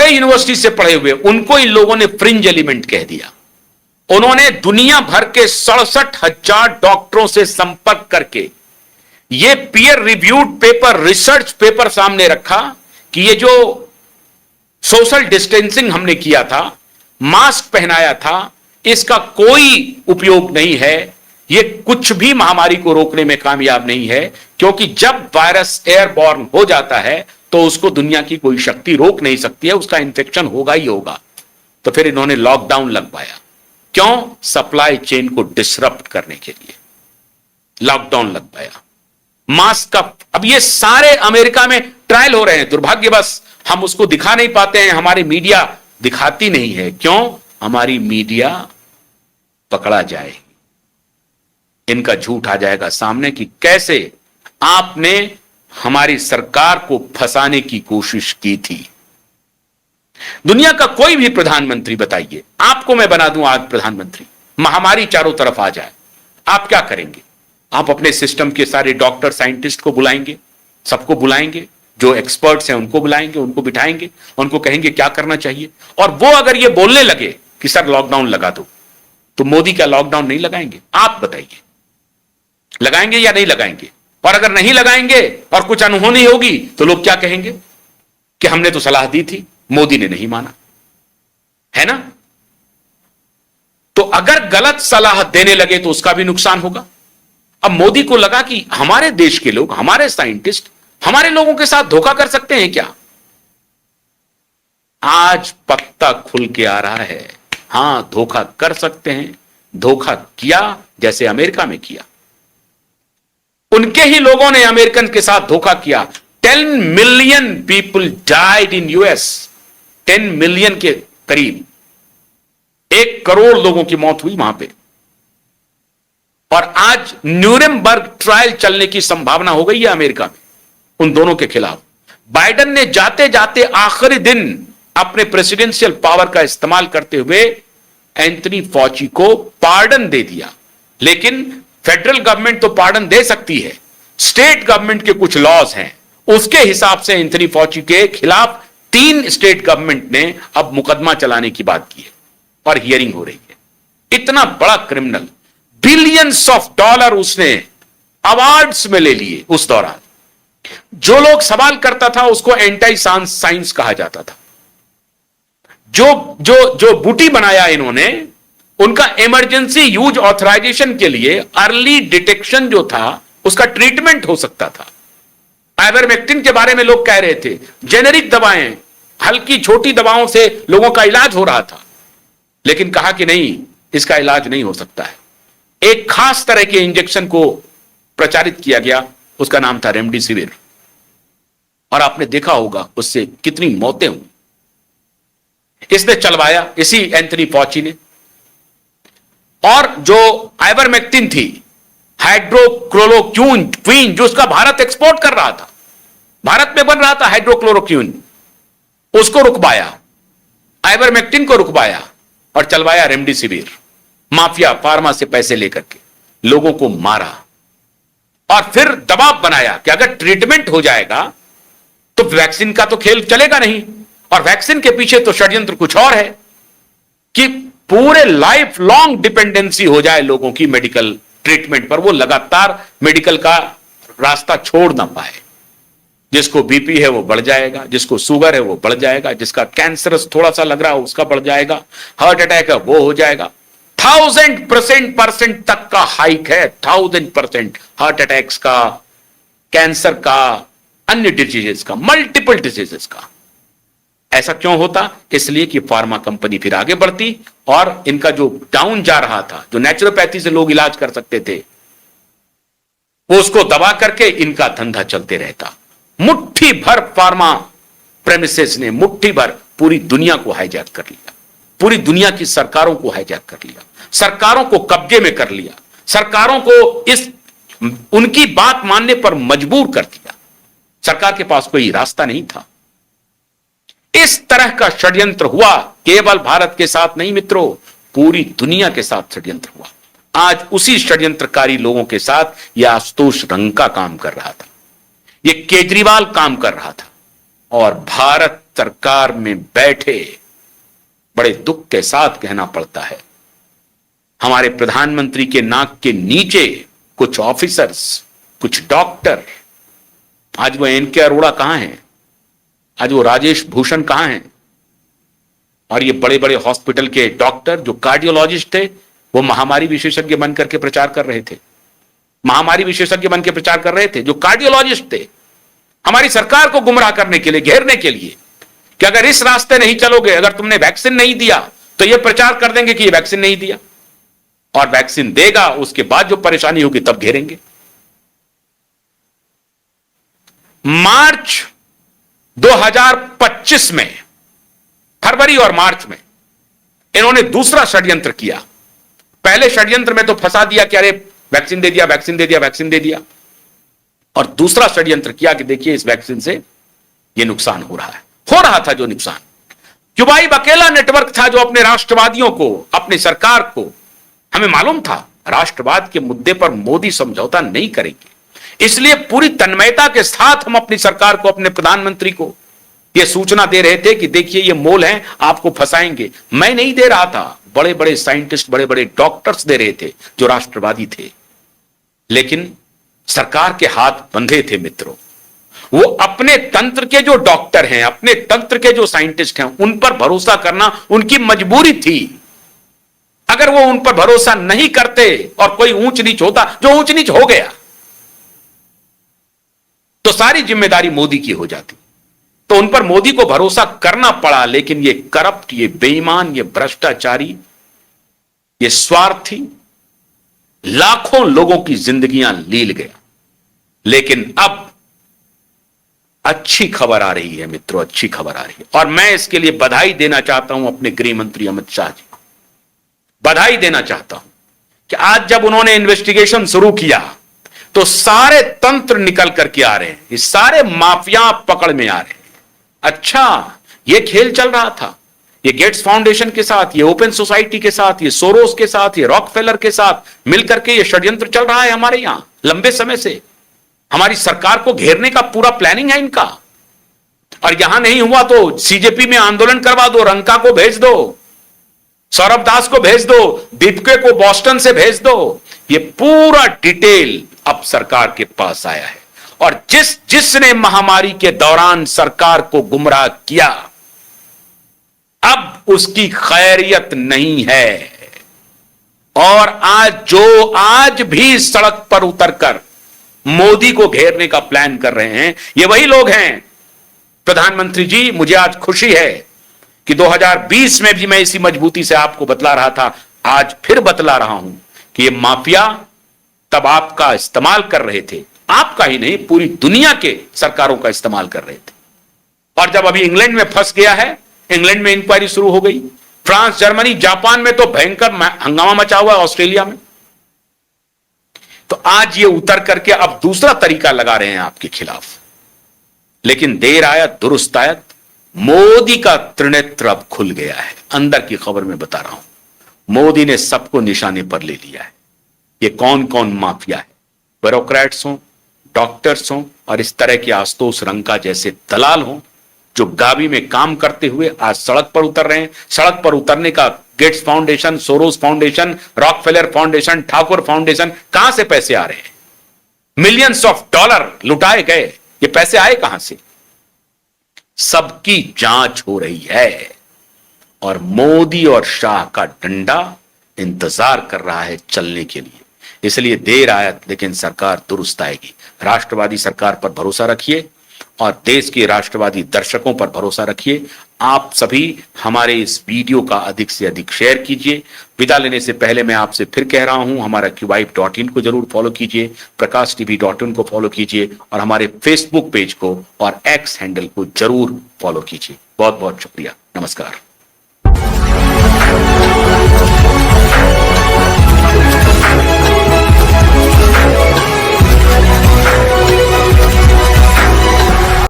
बड़े यूनिवर्सिटी से पढ़े हुए, उनको इन लोगों ने फ्रिंज एलिमेंट कह दिया। उन्होंने दुनिया भर के 67,000 डॉक्टरों से संपर्क करके ये peer reviewed paper, research paper सामने रखा कि ये जो सोशल डिस्टेंसिंग हमने किया था, मास्क पहनाया था, इसका कोई उपयोग नहीं है, ये कुछ भी महामारी को रोकने में कामयाब नहीं है, क्योंकि जब वायरस एयरबॉर्न हो जाता है तो उसको दुनिया की कोई शक्ति रोक नहीं सकती है, उसका इन्फेक्शन होगा ही होगा। तो फिर इन्होंने लॉकडाउन लगवाया। क्यों? सप्लाई चेन को डिसरप्ट करने के लिए लॉकडाउन लगवाया। मास्क का अब ये सारे अमेरिका में ट्रायल हो रहे हैं। दुर्भाग्यवश हम उसको दिखा नहीं पाते हैं, हमारी मीडिया दिखाती नहीं है। क्यों? हमारी मीडिया पकड़ा जाए, इनका झूठ आ जाएगा सामने कि कैसे आपने हमारी सरकार को फंसाने की कोशिश की थी। दुनिया का कोई भी प्रधानमंत्री बताइए, आपको मैं बना दूं आज प्रधानमंत्री, महामारी चारों तरफ आ जाए, आप क्या करेंगे? आप अपने सिस्टम के सारे डॉक्टर साइंटिस्ट को बुलाएंगे, सबको बुलाएंगे, जो एक्सपर्ट्स हैं उनको बुलाएंगे, उनको बिठाएंगे, उनको कहेंगे क्या करना चाहिए। और वो अगर ये बोलने लगे कि सर लॉकडाउन लगा दो, तो मोदी क्या लॉकडाउन नहीं लगाएंगे? आप बताइए, लगाएंगे या नहीं लगाएंगे? और अगर नहीं लगाएंगे और कुछ अनहोनी होगी तो लोग क्या कहेंगे कि हमने तो सलाह दी थी, मोदी ने नहीं माना, है ना? तो अगर गलत सलाह देने लगे तो उसका भी नुकसान होगा। अब मोदी को लगा कि हमारे देश के लोग, हमारे साइंटिस्ट हमारे लोगों के साथ धोखा कर सकते हैं क्या? आज पत्ता खुल के आ रहा है, हां धोखा कर सकते हैं। धोखा किया जैसे अमेरिका में किया, उनके ही लोगों ने अमेरिकन के साथ धोखा किया। 10 million people died in US, 10 million के करीब, 1 करोड़ लोगों की मौत हुई वहां पे। और आज न्यूरेमबर्ग ट्रायल चलने की संभावना हो गई है अमेरिका में उन दोनों के खिलाफ। बाइडेन ने जाते जाते आखिरी दिन अपने प्रेसिडेंशियल पावर का इस्तेमाल करते हुए एंथनी फॉची को पार्डन दे दिया। लेकिन फेडरल गवर्नमेंट तो पार्डन दे सकती है, स्टेट गवर्नमेंट के कुछ लॉज हैं, उसके हिसाब से एंथनी फॉची के खिलाफ 3 स्टेट गवर्नमेंट ने अब मुकदमा चलाने की बात की है और हियरिंग हो रही है। इतना बड़ा क्रिमिनल, बिलियंस ऑफ डॉलर उसने अवार्ड्स में ले लिए उस दौरान। जो लोग सवाल करता था उसको एंटी साइंस कहा जाता था। जो बूटी बनाया इन्होंने, उनका इमरजेंसी यूज ऑथराइजेशन के लिए अर्ली डिटेक्शन जो था उसका ट्रीटमेंट हो सकता था। आइवरमेक्टिन के बारे में लोग कह रहे थे, जेनेरिक दवाएं, हल्की छोटी दवाओं से लोगों का इलाज हो रहा था, लेकिन कहा कि नहीं, इसका इलाज नहीं हो सकता है। एक खास तरह के इंजेक्शन को प्रचारित किया गया, उसका नाम था रेमडेसिविर, और आपने देखा होगा उससे कितनी मौतें हुई। इसने चलवाया इसी एंथनी फॉची ने। और जो आइवरमेक्टिन थी, हाइड्रोक्लोरोक्विन, जो उसका भारत एक्सपोर्ट कर रहा था, भारत में बन रहा था हाइड्रोक्लोरोक्विन, उसको रुकवाया, आइवरमेक्टिन को रुकवाया और चलवाया रेमडेसिविर। माफिया फार्मा से पैसे लेकर के लोगों को मारा और फिर दबाव बनाया कि अगर ट्रीटमेंट हो जाएगा तो वैक्सीन का तो खेल चलेगा नहीं। और वैक्सीन के पीछे तो षड्यंत्र कुछ और है कि पूरे लाइफ लॉन्ग डिपेंडेंसी हो जाए लोगों की मेडिकल ट्रीटमेंट पर, वो लगातार मेडिकल का रास्ता छोड़ ना पाए। जिसको बीपी है वो बढ़ जाएगा, जिसको शुगर है वो बढ़ जाएगा, जिसका कैंसरस थोड़ा सा लग रहा है उसका बढ़ जाएगा, हार्ट अटैक है वो हो जाएगा। 1000% तक का हाइक है, 1000% हार्ट अटैक्स का, कैंसर का, अन्य डिजीजेस का, मल्टीपल डिजीजेस का। ऐसा क्यों होता? इसलिए कि फार्मा कंपनी फिर आगे बढ़ती और इनका जो डाउन जा रहा था, जो नेचुरोपैथी से लोग इलाज कर सकते थे, वो उसको दबा करके इनका धंधा चलते रहता। मुट्ठी भर फार्मा प्रेमिसेस ने मुट्ठी भर पूरी दुनिया को हाईजैक कर लिया, पूरी दुनिया की सरकारों को हाईजैक कर लिया, सरकारों को कब्जे में कर लिया, सरकारों को इस उनकी बात मानने पर मजबूर कर दिया। सरकार के पास कोई रास्ता नहीं था। इस तरह का षड्यंत्र हुआ, केवल भारत के साथ नहीं मित्रों, पूरी दुनिया के साथ षड्यंत्र हुआ। आज उसी षड्यंत्रकारी लोगों के साथ यह आशुतोष रंका काम कर रहा था, यह केजरीवाल काम कर रहा था, और भारत सरकार में बैठे बड़े दुख के साथ कहना पड़ता है, हमारे प्रधानमंत्री के नाक के नीचे कुछ ऑफिसर्स, कुछ डॉक्टर, आज वो एन के अरोड़ा कहां हैं, आज वो राजेश भूषण कहां हैं, और ये बड़े बड़े हॉस्पिटल के डॉक्टर जो कार्डियोलॉजिस्ट थे वो महामारी विशेषज्ञ बनकर के प्रचार कर रहे थे, महामारी विशेषज्ञ बनकर प्रचार कर रहे थे, जो कार्डियोलॉजिस्ट थे, हमारी सरकार को गुमराह करने के लिए, घेरने के लिए कि अगर इस रास्ते नहीं चलोगे, अगर तुमने वैक्सीन नहीं दिया तो ये प्रचार कर देंगे कि ये वैक्सीन नहीं दिया, और वैक्सीन देगा उसके बाद जो परेशानी होगी तब घेरेंगे। मार्च 2025 में, फरवरी और मार्च में इन्होंने दूसरा षड्यंत्र किया। पहले षड्यंत्र में तो फंसा दिया कि अरे वैक्सीन दे दिया, वैक्सीन दे दिया, वैक्सीन दे दिया, और दूसरा षड्यंत्र किया कि देखिए इस वैक्सीन से ये नुकसान हो रहा है, हो रहा था जो नुकसान। क्यूबाइब अकेला नेटवर्क था जो अपने राष्ट्रवादियों को, अपनी सरकार को, हमें मालूम था राष्ट्रवाद के मुद्दे पर मोदी समझौता नहीं करेंगे, इसलिए पूरी तन्मयता के साथ हम अपनी सरकार को, अपने प्रधानमंत्री को यह सूचना दे रहे थे कि देखिए ये मोल हैं, आपको फंसाएंगे। मैं नहीं दे रहा था, बड़े बड़े साइंटिस्ट, बड़े बड़े डॉक्टर्स दे रहे थे जो राष्ट्रवादी थे, लेकिन सरकार के हाथ बंधे थे मित्रों। वो अपने तंत्र के जो डॉक्टर हैं, अपने तंत्र के जो साइंटिस्ट हैं, उन पर भरोसा करना उनकी मजबूरी थी। अगर वो उन पर भरोसा नहीं करते और कोई ऊंच नीच होता, जो ऊंच नीच हो गया, तो सारी जिम्मेदारी मोदी की हो जाती। तो उन पर मोदी को भरोसा करना पड़ा, लेकिन ये करप्ट, ये बेईमान, ये भ्रष्टाचारी, ये स्वार्थी लाखों लोगों की जिंदगियां लील गया। लेकिन अब अच्छी खबर आ रही है मित्रों, अच्छी खबर आ रही है, और मैं इसके लिए बधाई देना चाहता हूं अपने गृह मंत्री अमित शाह जी को, बधाई देना चाहता हूं कि आज जब उन्होंने इन्वेस्टिगेशन शुरू किया तो सारे तंत्र निकल करके आ रहे हैं, ये सारे माफिया पकड़ में आ रहे हैं। अच्छा, ये खेल चल रहा था, ये गेट्स फाउंडेशन के साथ, ये ओपन सोसाइटी के साथ, ये सोरोस के साथ, ये रॉकफेलर के साथ मिलकर के ये षड्यंत्र चल रहा है हमारे यहां लंबे समय से। हमारी सरकार को घेरने का पूरा प्लानिंग है इनका, और यहां नहीं हुआ तो सीजेपी में आंदोलन करवा दो, रंका को भेज दो, सौरभ दास को भेज दो, दीपके को बॉस्टन से भेज दो। ये पूरा डिटेल अब सरकार के पास आया है, और जिसने महामारी के दौरान सरकार को गुमराह किया, अब उसकी खैरियत नहीं है। और आज भी सड़क पर उतरकर मोदी को घेरने का प्लान कर रहे हैं, ये वही लोग हैं। प्रधानमंत्री जी, मुझे आज खुशी है कि 2020 में भी मैं इसी मजबूती से आपको बतला रहा था, आज फिर बतला रहा हूं कि ये माफिया तब आपका इस्तेमाल कर रहे थे, आपका ही नहीं पूरी दुनिया के सरकारों का इस्तेमाल कर रहे थे। और जब अभी इंग्लैंड में फंस गया है, इंग्लैंड में इंक्वायरी शुरू हो गई, फ्रांस, जर्मनी, जापान में तो भयंकर हंगामा मचा हुआ है, ऑस्ट्रेलिया में। तो आज ये उतर करके अब दूसरा तरीका लगा रहे हैं आपके खिलाफ, लेकिन देर आयत दुरुस्त आयत, मोदी का त्रिनेत्र अब खुल गया है। अंदर की खबर में बता रहा हूं, मोदी ने सबको निशाने पर ले लिया है। ये कौन कौन माफिया है, ब्यूरोक्रेट्स हों, डॉक्टर्स हों, और इस तरह के आशुतोष रंका जैसे दलाल हों, जो गावी में काम करते हुए आज सड़क पर उतर रहे हैं। सड़क पर उतरने का Gates foundation, Soros foundation, Rockefeller foundation, Thakur foundation, कहां से पैसे आ रहे हैं? मिलियंस ऑफ डॉलर लुटाए गए, ये पैसे आए कहां से? सबकी जांच हो रही है, और मोदी और शाह का डंडा इंतजार कर रहा है चलने के लिए। इसलिए देर आयत लेकिन सरकार दुरुस्त आएगी। राष्ट्रवादी सरकार पर भरोसा रखिए, और देश के राष्ट्रवादी दर्शकों पर भरोसा रखिए। आप सभी हमारे इस वीडियो का अधिक से अधिक शेयर कीजिए। विदा लेने से पहले मैं आपसे फिर कह रहा हूं, हमारा QYIB.in को जरूर फॉलो कीजिए, PrakashTV.in को फॉलो कीजिए, और हमारे फेसबुक पेज को और X हैंडल को जरूर फॉलो कीजिए। बहुत बहुत शुक्रिया, नमस्कार।